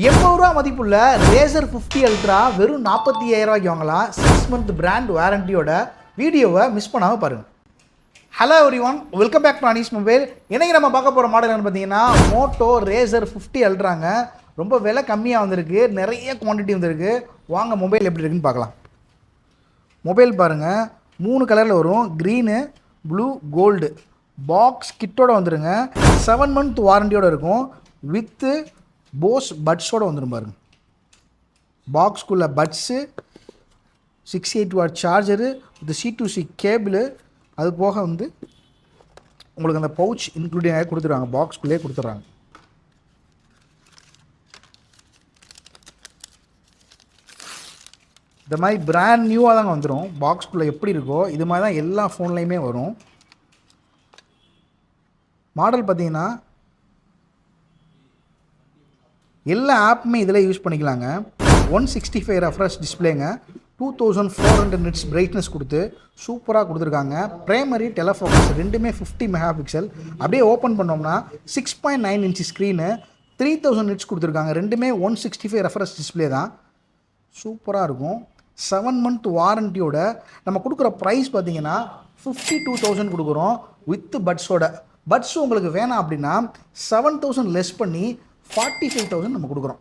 ரூபா மதிப்புள்ள racer 50 ultra வெறும் 45,000 ரூபாய்க்கு வாங்கலாம். 6 மந்த் பிராண்ட் வாரண்டியோட. வீடியோவை மிஸ் பண்ணாமல் பாருங்கள். Hello everyone, welcome back to Anees mobile. இன்றைக்கி நம்ம பார்க்க போகிற மாடல் என்னென்னு பார்த்தீங்கன்னா மோட்டோ ரேசர் 50 அல்ட்ராங்க. ரொம்ப விலை கம்மியாக வந்திருக்கு, நிறைய குவான்டிட்டி வந்திருக்கு. வாங்க மொபைல் எப்படி இருக்குன்னு பார்க்கலாம். மொபைல் பாருங்கள், 3 கலரில் வரும், க்ரீனு, ப்ளூ, கோல்டு. பாக்ஸ் கிட்டோட வந்துடுங்க. 7 மந்த் வாரண்டியோடு இருக்கும். வித்து போஸ் பட்ஸோடு வந்துடும் பாருங்க. பாக்ஸ்குள்ளே பட்ஸு, 680 வாட் சார்ஜரு, இந்த C2C கேபிள், அது போக வந்து உங்களுக்கு அந்த பவுச் இன்க்ளூடிங் ஆகி கொடுத்துருவாங்க. பாக்ஸ்குள்ளேயே கொடுத்துட்றாங்க. இந்த மாதிரி பிராண்ட் நியூவாக தாங்க வந்துடும். பாக்ஸ்குள்ளே எப்படி இருக்கோ இது மாதிரி தான் எல்லா ஃபோன்லேயுமே வரும். மாடல் பார்த்தீங்கன்னா எல்லா ஆப்புமே இதில் யூஸ் பண்ணிக்கலாங்க. 165 ரெஃப்ரெஷ் டிஸ்பிளேங்க. 2400 நிட்ஸ் பிரைட்னஸ் கொடுத்து சூப்பராக கொடுத்துருக்காங்க. பிரைமரி டெலஃபோக்கஸ் ரெண்டுமே 50 மெகா பிக்சல். அப்படியே ஓப்பன் பண்ணோம்னா 6.9 இன்ச் ஸ்க்ரீனு, 3000 நிட்ஸ் கொடுத்துருக்காங்க. ரெண்டுமே 165 ரெஃப்ரெஷ் டிஸ்பிளே தான். சூப்பராக இருக்கும். 7 மந்த் வாரண்டியோட நம்ம கொடுக்குற ப்ரைஸ் பார்த்தீங்கன்னா 52,000 கொடுக்குறோம் வித் பட்ஸோட. பட்ஸ் உங்களுக்கு வேணாம் அப்படின்னா 7,000 லெஸ் பண்ணி 45,000 நம்ம கொடுக்குறோம்.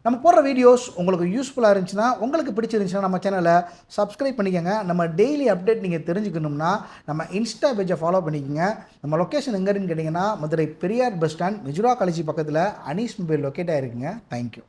நம்ம போடுற வீடியோஸ் உங்களுக்கு யூஸ்ஃபுல்லாக இருந்துச்சுன்னா, உங்களுக்கு பிடிச்சிருந்துச்சுன்னா நம்ம சேனலை சப்ஸ்கிரைப் பண்ணிக்கோங்க. நம்ம டெய்லி அப்டேட் நீங்கள் தெரிஞ்சுக்கணும்னா நம்ம இன்ஸ்டா பேஜை ஃபாலோ பண்ணிக்கோங்க. நம்ம லொக்கேஷன் எங்கேன்னு கேட்டிங்கன்னா Madurai Periyar bus stand, மெஜுரா college பக்கத்தில் அனீஸ் மொபைல் லொக்கேட் ஆகிருக்குங்க. தேங்க்யூ.